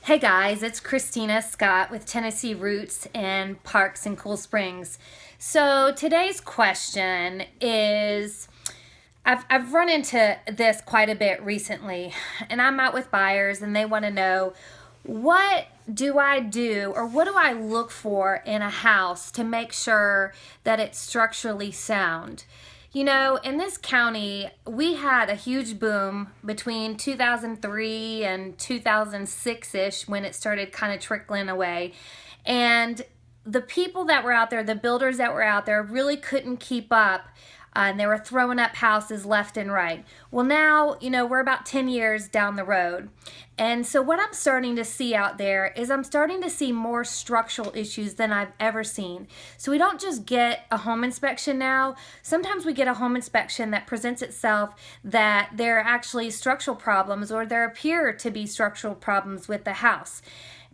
Hey guys, it's Christina Scott with Tennessee Roots and Parks in Cool Springs. So today's question is, I've run into this quite a bit recently, and I'm out with buyers and they want to know, what do I do or what do I look for in a house to make sure that it's structurally sound? You know, in this county, we had a huge boom between 2003 and 2006-ish when it started kind of trickling away. And the people that were out there, the builders that were out there, really couldn't keep up. And they were throwing up houses left and right. Well, now, we're about 10 years down the road. And so what I'm starting to see out there is I'm starting to see more structural issues than I've ever seen. So we don't just get a home inspection now. Sometimes we get a home inspection that presents itself that there are actually structural problems, or there appear to be structural problems with the house.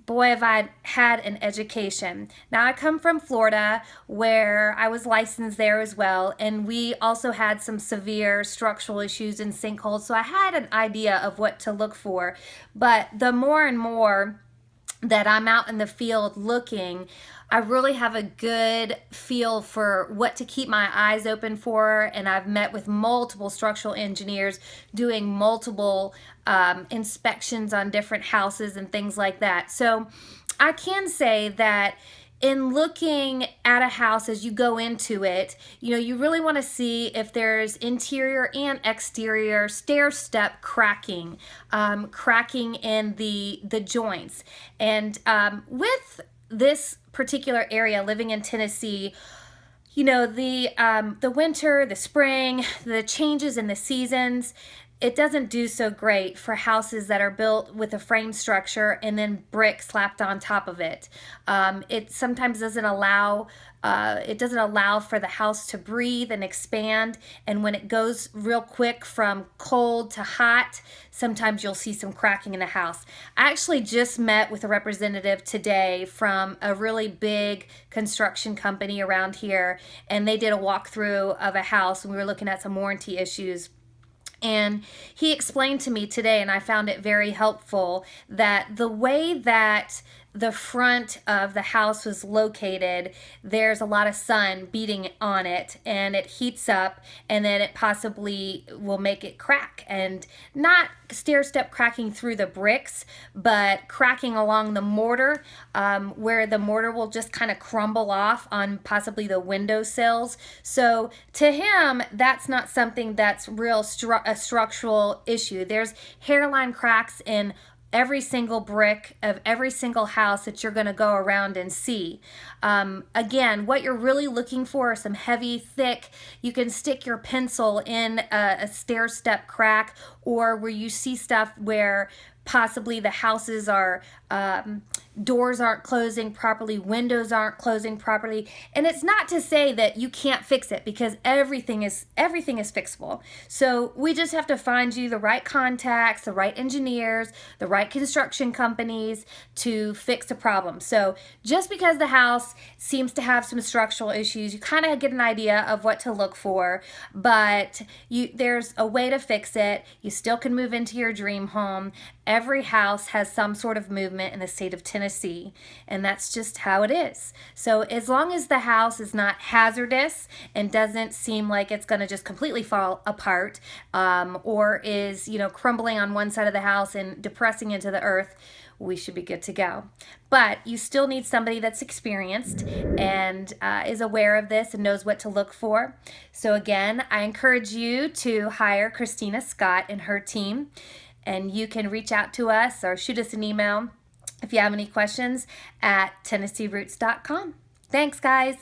Boy, have I had an education. Now, I come from Florida, where I was licensed there as well, and we also had some severe structural issues and sinkholes, so I had an idea of what to look for. But the more and more that I'm out in the field looking, I really have a good feel for what to keep my eyes open for, and I've met with multiple structural engineers doing multiple inspections on different houses and things like that. So I can say that in looking at a house as you go into it, you really want to see if there's interior and exterior stair step cracking, cracking in the joints. And with this particular area, living in Tennessee, the winter, the spring, the changes in the seasons, it doesn't do so great for houses that are built with a frame structure and then brick slapped on top of it. It sometimes doesn't allow for the house to breathe and expand, and when it goes real quick from cold to hot, sometimes you'll see some cracking in the house. I actually just met with a representative today from a really big construction company around here, and they did a walkthrough of a house, and we were looking at some warranty issues. And he explained to me today, and I found it very helpful, that the way that the front of the house was located, there's a lot of sun beating on it, and it heats up, and then it possibly will make it crack. And not stair step cracking through the bricks, but cracking along the mortar, where the mortar will just kind of crumble off on possibly the window sills. So to him, that's not something that's a structural issue. There's hairline cracks in every single brick of every single house that you're going to go around and see. Again, what you're really looking for are some heavy, thick, you can stick your pencil in a stair step crack, or where you see stuff where possibly the houses are, doors aren't closing properly, windows aren't closing properly. And it's not to say that you can't fix it, because everything is fixable. So we just have to find you the right contacts, the right engineers, the right construction companies to fix the problem. So just because the house seems to have some structural issues, you kind of get an idea of what to look for, but there's a way to fix it. You still can move into your dream home. Every house has some sort of movement in the state of Tennessee, and that's just how it is. So as long as the house is not hazardous and doesn't seem like it's going to just completely fall apart, or is, crumbling on one side of the house and depressing into the earth, we should be good to go. But you still need somebody that's experienced and is aware of this and knows what to look for. So again, I encourage you to hire Christina Scott and her team. And you can reach out to us or shoot us an email if you have any questions at TennesseeRoots.com. Thanks, guys.